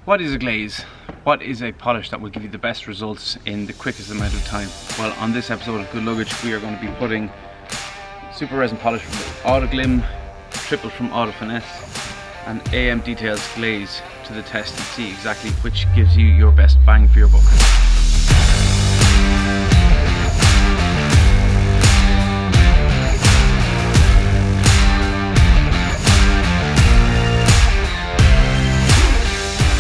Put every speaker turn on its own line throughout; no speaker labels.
What is a glaze? What is a polish that will give you the best results in the quickest amount of time? Well, on this episode of Good Luggage, we are going to be putting Super Resin polish from Autoglym, Tripple from Auto Finesse, and Details Glaze to the test and see exactly which gives you your best bang for your buck.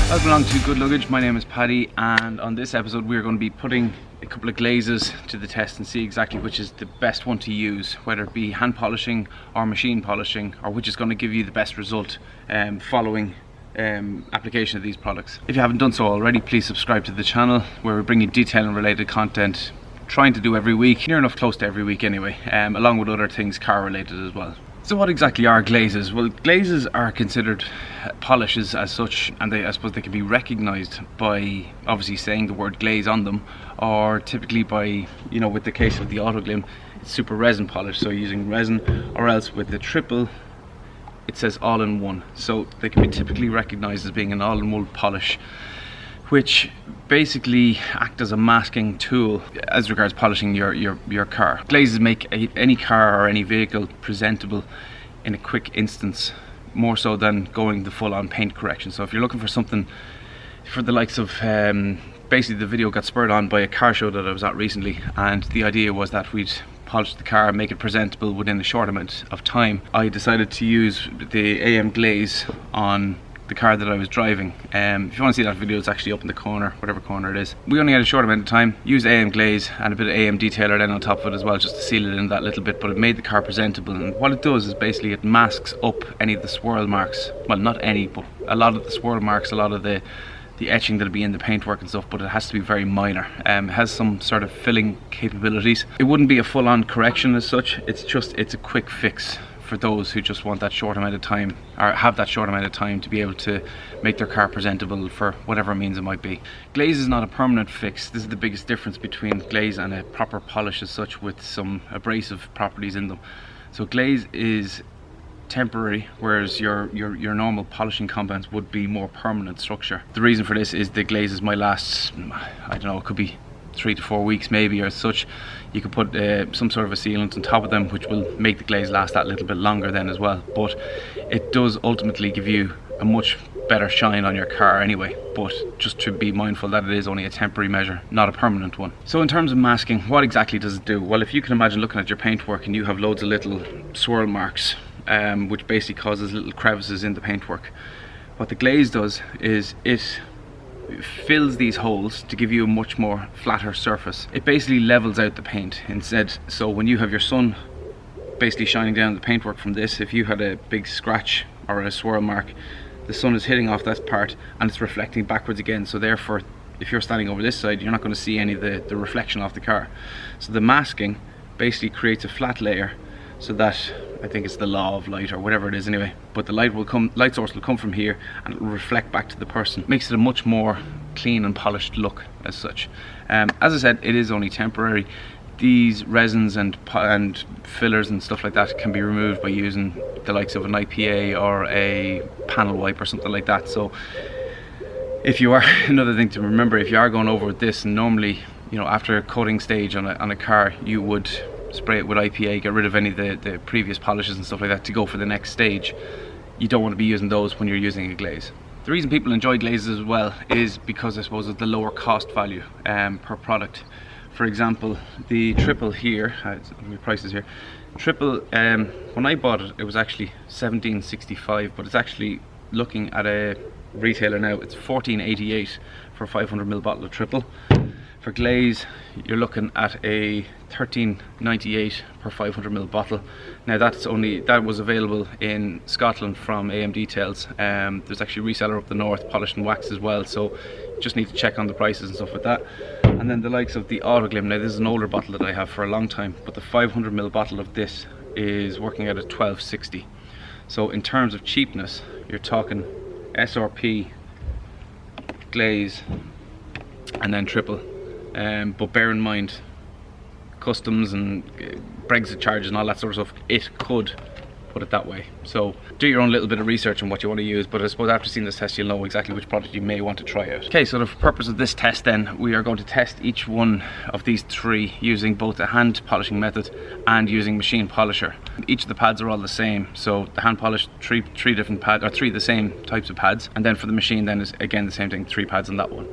Welcome along to Good Luggage. My name is Paddy, and on this episode we are going to be putting a couple of glazes to the test and see exactly which is the best one to use, whether it be hand polishing or machine polishing, or which is going to give you the best result following application of these products. If you haven't done so already, please subscribe to the channel, where we bring you detail and related content, trying to do every week, near enough close to every week anyway, along with other things car related as well. So what exactly are glazes? Well, glazes are considered polishes as such, and I suppose they can be recognised by obviously saying the word glaze on them, or typically by, you know, with the case of the Autoglym, it's super resin polish, so using resin, or else with the triple, it says all-in-one. So they can be typically recognised as being an all-in-one polish, which basically act as a masking tool as regards polishing your car. Glazes make any car or any vehicle presentable in a quick instance, more so than going the full-on paint correction. So if you're looking for something for the likes of, basically the video got spurred on by a car show that I was at recently, and the idea was that we'd polish the car and make it presentable within a short amount of time. I decided to use the glaze on the car that I was driving. If you want to see that video, it's actually up in the corner, whatever corner it is. We only had a short amount of time, used glaze and a bit of detailer then on top of it as well, just to seal it in that little bit, but it made the car presentable. And what it does is basically it masks up any of the swirl marks, well, not any, but a lot of the swirl marks, a lot of the etching that'll be in the paintwork and stuff, but it has to be very minor. It has some sort of filling capabilities. It wouldn't be a full-on correction as such, it's a quick fix for those who just want that short amount of time, or have that short amount of time to be able to make their car presentable for whatever means it might be. Glaze is not a permanent fix. This is the biggest difference between glaze and a proper polish as such, with some abrasive properties in them. So glaze is temporary, whereas your normal polishing compounds would be more permanent structure. The reason for this is the glazes might last, I don't know, it could be 3 to 4 weeks maybe or such. You could put some sort of a sealant on top of them, which will make the glaze last that little bit longer then as well, but it does ultimately give you a much better shine on your car anyway. But just to be mindful that it is only a temporary measure, not a permanent one. So in terms of masking, what exactly does it do? Well, if you can imagine looking at your paintwork and you have loads of little swirl marks, which basically causes little crevices in the paintwork, what the glaze does is it fills these holes to give you a much more flatter surface. It basically levels out the paint instead. So when you have your sun basically shining down the paintwork from this, if you had a big scratch or a swirl mark, the sun is hitting off that part and it's reflecting backwards again. So therefore, if you're standing over this side, you're not going to see any of the reflection off the car. So the masking basically creates a flat layer, so that, I think it's the law of light or whatever it is anyway, but the light source will come from here and it will reflect back to the person. Makes it a much more clean and polished look as such. As I said, it is only temporary. These resins and fillers and stuff like that can be removed by using the likes of an IPA or a panel wipe or something like that. So if you are, another thing to remember, if you are going over with this, and normally, you know, after a coating stage on a car, you would spray it with IPA, get rid of any of the previous polishes and stuff like that to go for the next stage. You don't want to be using those when you're using a glaze. The reason people enjoy glazes as well is because, I suppose, of the lower cost value per product. For example, the triple here, my prices here, triple, when I bought it, it was actually $17.65, but it's actually, looking at a retailer now, it's $14.88 for a 500ml bottle of triple. For glaze, you're looking at a $13.98 per 500ml bottle. Now that was available in Scotland from Details. There's actually a reseller up the north, polished and waxed as well, so you just need to check on the prices and stuff with that. And then the likes of the Autoglym, now this is an older bottle that I have for a long time, but the 500ml bottle of this is working at a $12.60. So in terms of cheapness, you're talking SRP, glaze, and then triple. But bear in mind, customs and Brexit charges and all that sort of stuff, it could put it that way. So do your own little bit of research on what you want to use, but I suppose after seeing this test you'll know exactly which product you may want to try out. Okay, so the purpose of this test then, we are going to test each one of these three using both a hand polishing method and using machine polisher. Each of the pads are all the same, so the hand polish three different pads, or three of the same types of pads, and then for the machine then is again the same thing, 3 pads on that one.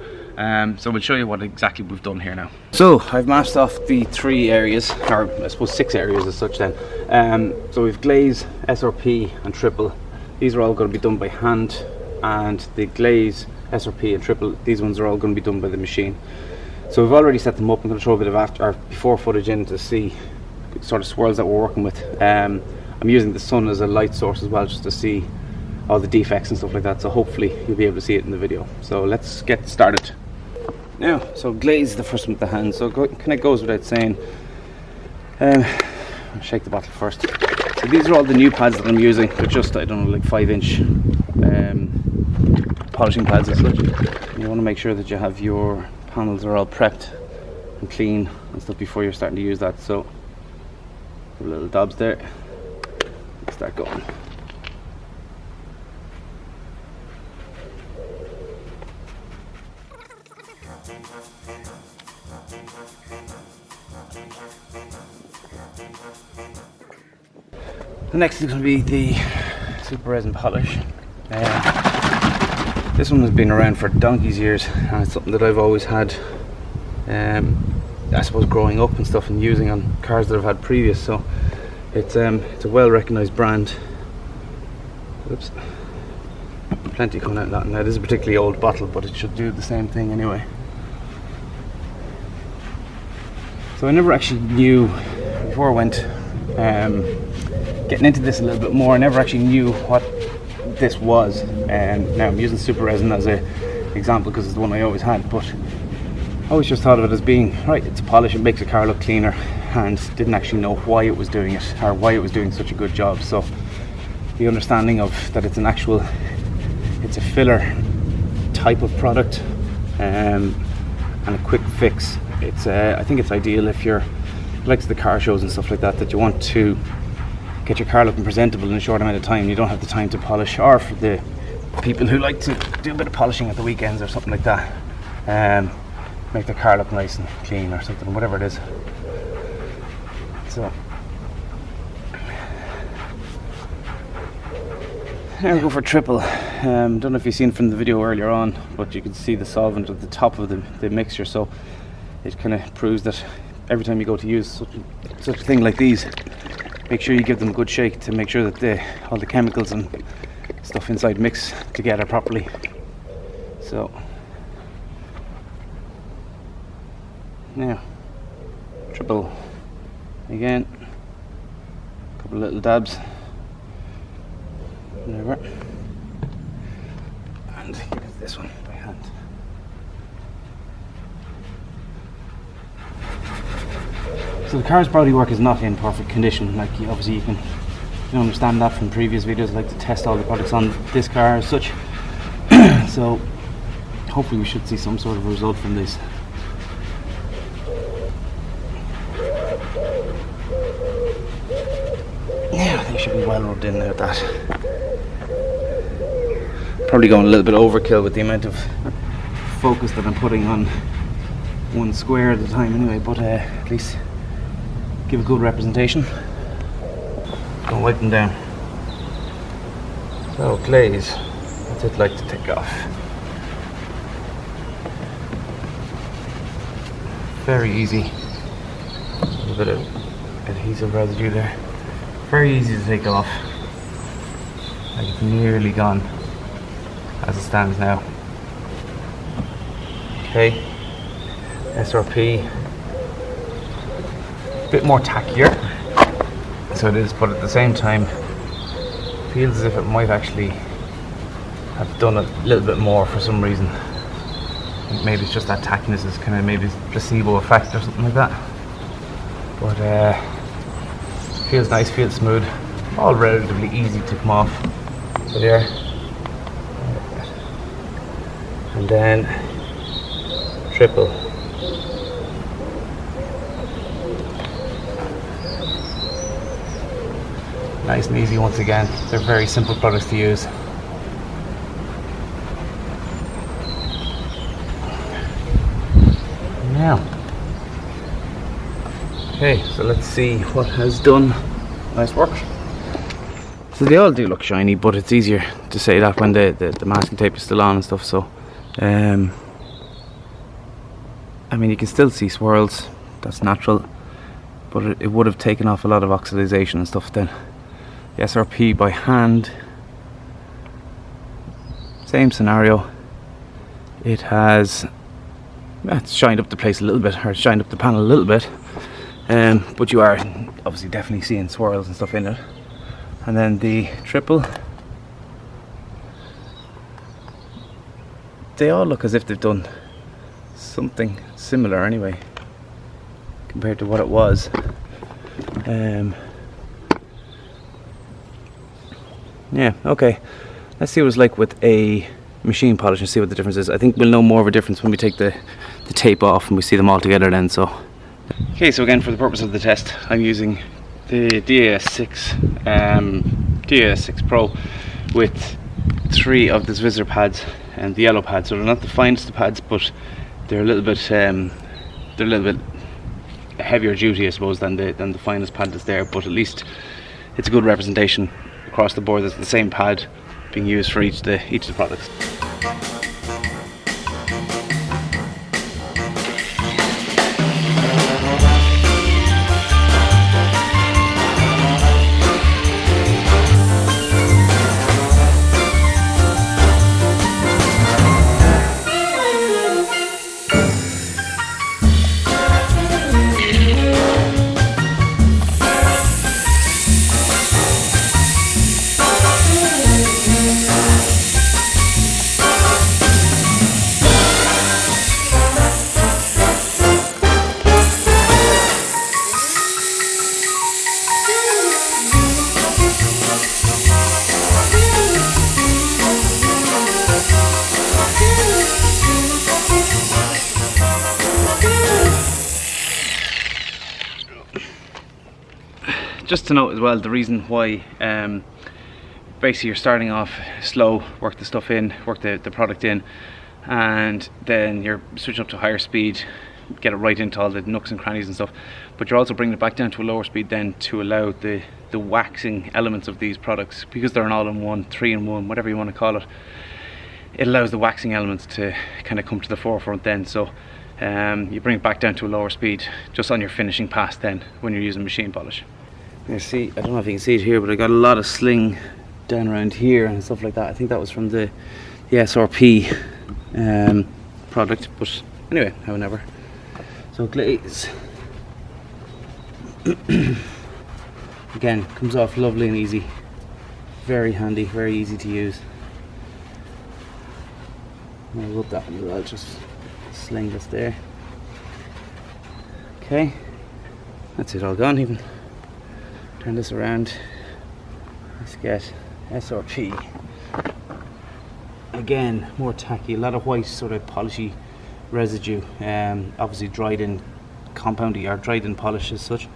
So we'll show you what exactly we've done here now. So I've masked off the 3 areas, or I suppose 6 areas as such then. So we've glaze, SRP and triple. These are all going to be done by hand, and the glaze, SRP and triple, these ones are all going to be done by the machine. So we've already set them up. I'm going to throw a bit of after or before footage in to see sort of swirls that we're working with. I'm using the sun as a light source as well, just to see all the defects and stuff like that, so hopefully you'll be able to see it in the video. So let's get started. Now, so glaze is the first one with the hand, so kind of goes without saying. I'll shake the bottle first. So these are all the new pads that I'm using. They're just, I don't know, like 5-inch polishing pads and such. You want to make sure that you have your panels are all prepped and clean and stuff before you're starting to use that. So little dabs there. Let's start going. The next is going to be the Super Resin polish. This one has been around for donkey's years, and it's something that I've always had, I suppose, growing up and stuff, and using on cars that I've had previous. So it's a well recognised brand. Oops, plenty coming out of that. Now this is a particularly old bottle, but it should do the same thing anyway. So I never actually knew before I went getting into this a little bit more. I never actually knew what this was, and now I'm using Super Resin as an example because it's the one I always had, but I always just thought of it as being, right, it's a polish, it makes a car look cleaner, and didn't actually know why it was doing it, or why it was doing such a good job. So the understanding of that it's a filler type of product, and a quick fix. It's I think it's ideal if you're like the car shows and stuff like that, that you want to get your car looking presentable in a short amount of time. You don't have the time to polish, or for the people who like to do a bit of polishing at the weekends or something like that, make their car look nice and clean or something, whatever it is. So now we go for triple. Don't know if you've seen from the video earlier on, but you can see the solvent at the top of the mixture, so it kind of proves that every time you go to use such a thing like these, make sure you give them a good shake to make sure that all the chemicals and stuff inside mix together properly. So now triple again, a couple of little dabs, whatever, and this one by hand. So the car's bodywork is not in perfect condition. Like, obviously you can understand that from previous videos. I like to test all the products on this car as such. So hopefully we should see some sort of result from this. Yeah, I think it should be well rubbed in there at that. Probably going a little bit overkill with the amount of focus that I'm putting on one square at a time anyway, but at least give a good representation. Don't wipe them down. So glaze, what's it like to take off? Very easy. A little bit of adhesive residue there. Very easy to take off. Like, it's nearly gone as it stands now. Okay, SRP, a bit more tackier, so it is, but at the same time feels as if it might actually have done a little bit more for some reason. Maybe it's just that tackiness is kind of maybe placebo effect or something like that, but feels nice, feels smooth, all relatively easy to come off. So there, and then triple. Nice and easy once again. They're very simple products to use. Now, okay, so let's see what has done nice work. So they all do look shiny, but it's easier to say that when the masking tape is still on and stuff. So I mean, you can still see swirls, that's natural, but it would have taken off a lot of oxidization and stuff then. The SRP by hand, same scenario. It has, it's shined up the place a little bit, or shined up the panel a little bit, but you are obviously definitely seeing swirls and stuff in it. And then the triple, they all look as if they've done something similar anyway compared to what it was. Yeah, okay, let's see what it's like with a machine polish and see what the difference is. I think we'll know more of a difference when we take the tape off and we see them all together then. So okay, so again, for the purpose of the test, I'm using the DAS6 Pro with 3 of the Zwizzor pads and the yellow pads. So they're not the finest of pads, but they're a little bit heavier duty, I suppose, than the finest pad that's there. But at least it's a good representation across the board. There's the same pad being used for each of the products. Just to note as well, the reason why basically you're starting off slow, work the stuff in, work the product in, and then you're switching up to higher speed, get it right into all the nooks and crannies and stuff, but you're also bringing it back down to a lower speed then to allow the waxing elements of these products, because they're an all-in-one, 3-in-1, whatever you want to call it. It allows the waxing elements to kind of come to the forefront then. So you bring it back down to a lower speed just on your finishing pass then when you're using machine polish. You see, I don't know if you can see it here, but I got a lot of sling down around here and stuff like that. I think that was from the SRP product, but anyway, however. So glaze, again, comes off lovely and easy, very handy, very easy to use. I'll rub that as well, just sling this there. Okay, that's it all gone. Even turn this around. Let's get SRP. Again, more tacky, a lot of white sort of polishy residue, obviously dried in compoundy or dried in polish as such.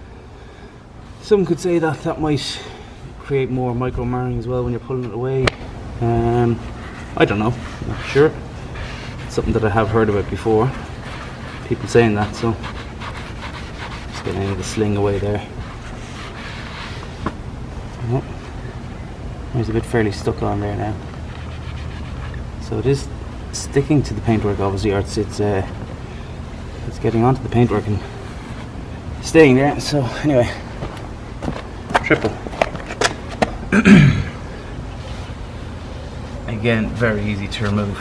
Some could say that that might create more micro marring as well when you're pulling it away. I don't know, I'm not sure. It's something that I have heard about before, people saying that. So just get any of the sling away there. Oh, there's a bit fairly stuck on there now. So it is sticking to the paintwork, obviously, or it's getting onto the paintwork and staying there. So anyway, triple. Again, very easy to remove.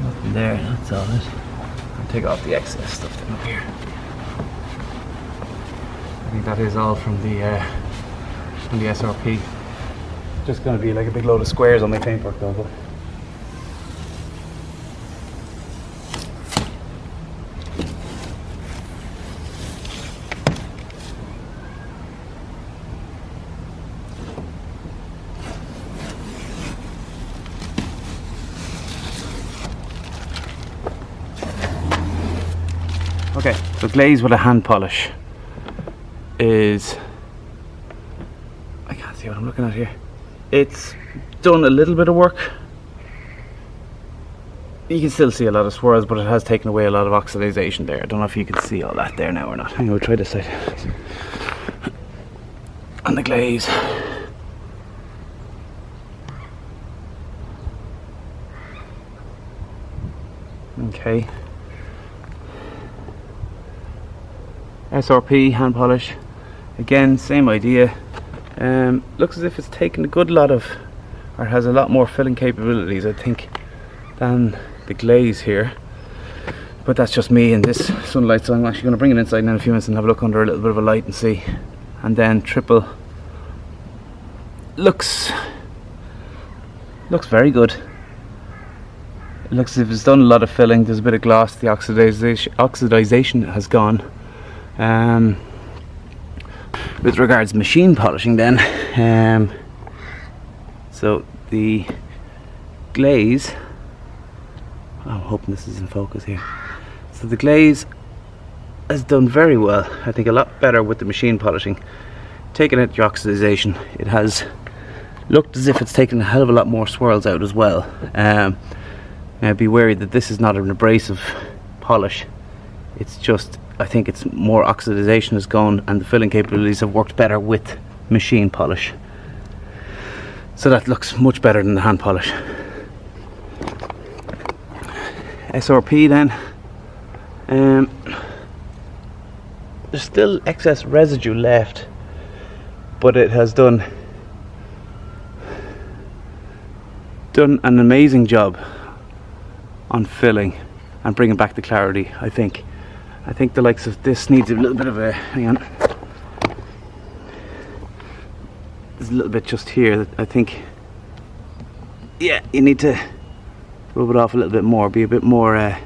Nothing there, that's all it. I'll take off the excess stuff down up here. I think that is all from the SRP. Just going to be like a big load of squares on my paintwork though. But Okay, so glaze with a hand polish is, I can't see what I'm looking at here. It's done a little bit of work. You can still see a lot of swirls, but it has taken away a lot of oxidization there. I don't know if you can see all that there now or not. Hang on, we'll try this side. On the glaze. Okay. SRP hand polish. Again, same idea. Looks as if it's taken a good lot of, or has a lot more filling capabilities, I think, than the glaze here. But that's just me in this sunlight, so I'm actually going to bring it inside now in a few minutes and have a look under a little bit of a light and see. And then triple looks very good. It looks as if it's done a lot of filling. There's a bit of gloss. The oxidization has gone. With regards to machine polishing then, so the glaze, I'm hoping this is in focus here. So the glaze has done very well. I think a lot better with the machine polishing. Taking out the oxidization, it has looked as if it's taken a hell of a lot more swirls out as well. Now be wary that this is not an abrasive polish. It's just, I think it's more oxidization has gone and the filling capabilities have worked better with machine polish. So that looks much better than the hand polish. SRP then, there's still excess residue left, but it has done an amazing job on filling and bringing back the clarity. I think the likes of this needs a little bit of a, hang on, there's a little bit just here that I think, yeah, you need to rub it off a little bit more, be a bit more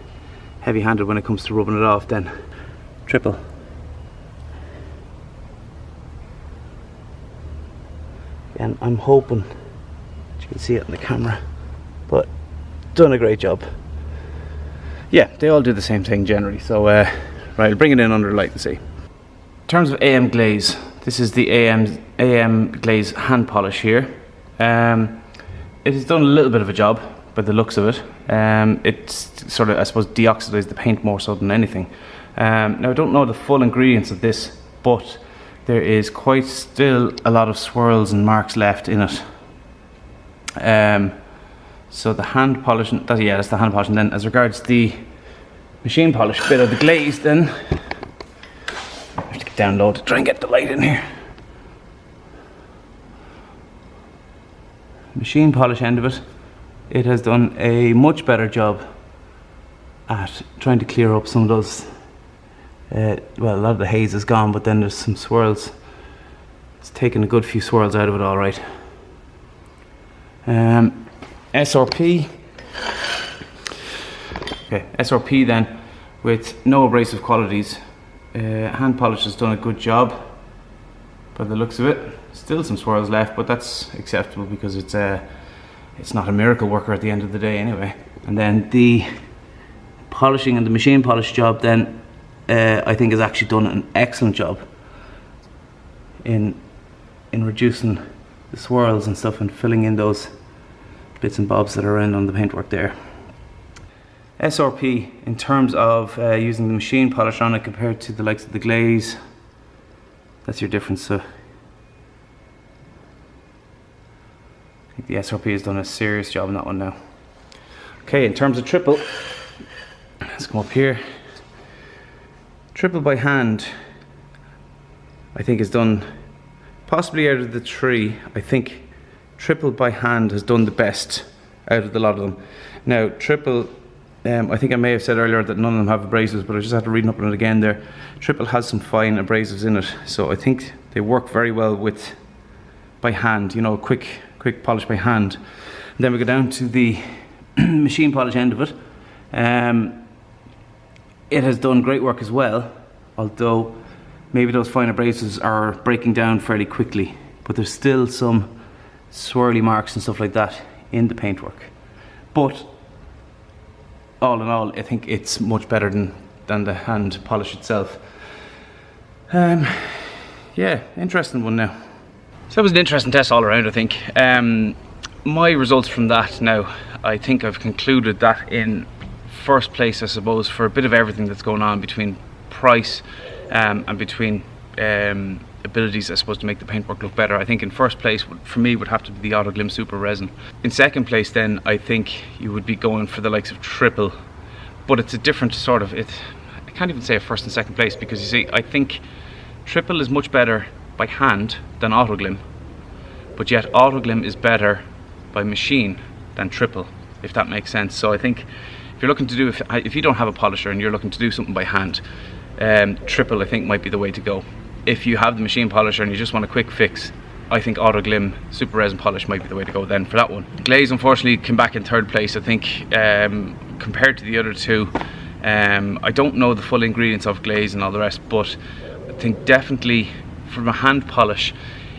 heavy-handed when it comes to rubbing it off. Then triple. And I'm hoping that you can see it in the camera, but done a great job. Yeah, they all do the same thing generally, so right, I'll bring it in under the light and see. In terms of AM glaze, this is the AM glaze hand polish here. It has done a little bit of a job by the looks of it. It's sort of, I suppose, deoxidized the paint more so than anything. Now I don't know the full ingredients of this, but there is quite still a lot of swirls and marks left in it. So the hand polish, that's the hand polish. And then as regards the machine polish bit of the glaze, then I have to get down low to try and get the light in here. Machine polish end of it, it has done a much better job at trying to clear up some of those, well, a lot of the haze is gone, but then there's some swirls. It's taken a good few swirls out of it, all right. SRP. Okay, SRP then, with no abrasive qualities. Hand polish has done a good job by the looks of it. Still some swirls left, but that's acceptable because it's not a miracle worker at the end of the day anyway. And then the polishing and the machine polish job then, I think has actually done an excellent job in reducing the swirls and stuff and filling in those bits and bobs that are around on the paintwork there. SRP, in terms of using the machine polish on it compared to the likes of the glaze, that's your difference. So I think the SRP has done a serious job on that one now. Okay, in terms of triple, let's come up here. Triple by hand, I think, has done, possibly out of the three, I think triple by hand has done the best out of the lot of them. Now triple, I think I may have said earlier that none of them have abrasives, but I just had to read up on it again there. Triple has some fine abrasives in it, so I think they work very well with by hand, you know, quick polish by hand. And then we go down to the machine polish end of it. It has done great work as well, although maybe those fine abrasives are breaking down fairly quickly, but there's still some swirly marks and stuff like that in the paintwork. But all in all, I think it's much better than than the hand polish itself. Yeah, interesting one now. So that was an interesting test all around, I think. My results from that now, I think I've concluded that in first place, I suppose, for a bit of everything that's going on between price and between abilities, I suppose, to make the paintwork look better, I think in first place for me would have to be the Autoglym Super Resin. In second place then, I think you would be going for the likes of Tripple, but it's a different sort of, I can't even say a first and second place, because you see, I think Tripple is much better by hand than Autoglym, but yet Autoglym is better by machine than Tripple, if that makes sense. So I think if you're looking to do, if you don't have a polisher and you're looking to do something by hand, Tripple I think might be the way to go. If you have the machine polisher and you just want a quick fix, I think Autoglym Super Resin polish might be the way to go then for that one. Glaze unfortunately came back in third place, I think, compared to the other two. I don't know the full ingredients of glaze and all the rest, but I think definitely from a hand polish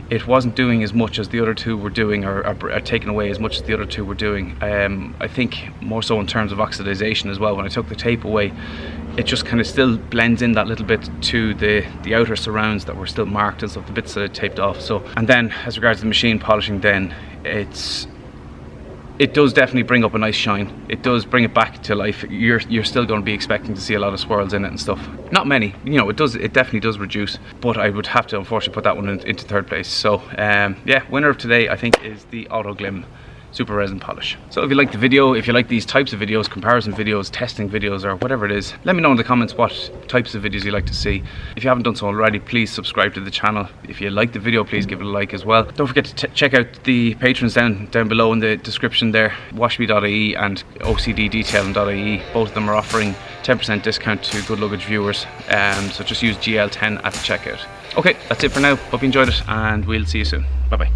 it wasn't doing as much as the other two were doing, or taking away as much as the other two were doing. I think more so in terms of oxidization as well. When I took the tape away, it just kind of still blends in that little bit to the outer surrounds that were still marked and stuff, the bits that I taped off. So, and then as regards to the machine polishing, then it does definitely bring up a nice shine. It does bring it back to life. You're still going to be expecting to see a lot of swirls in it and stuff. Not many, you know, it definitely does reduce, but I would have to unfortunately put that one into third place. So yeah, winner of today I think is the Autoglym Super Resin polish. So if you like the video, if you like these types of videos, comparison videos, testing videos, or whatever it is, let me know in the comments what types of videos you like to see. If you haven't done so already, please subscribe to the channel. If you like the video, please give it a like as well. Don't forget to check out the patrons down below in the description there, washme.ie and ocddetailing.ie. Both of them are offering 10% discount to Good Luggage viewers, so just use GL10 at the checkout. Okay, that's it for now. Hope you enjoyed it, and we'll see you soon. Bye bye.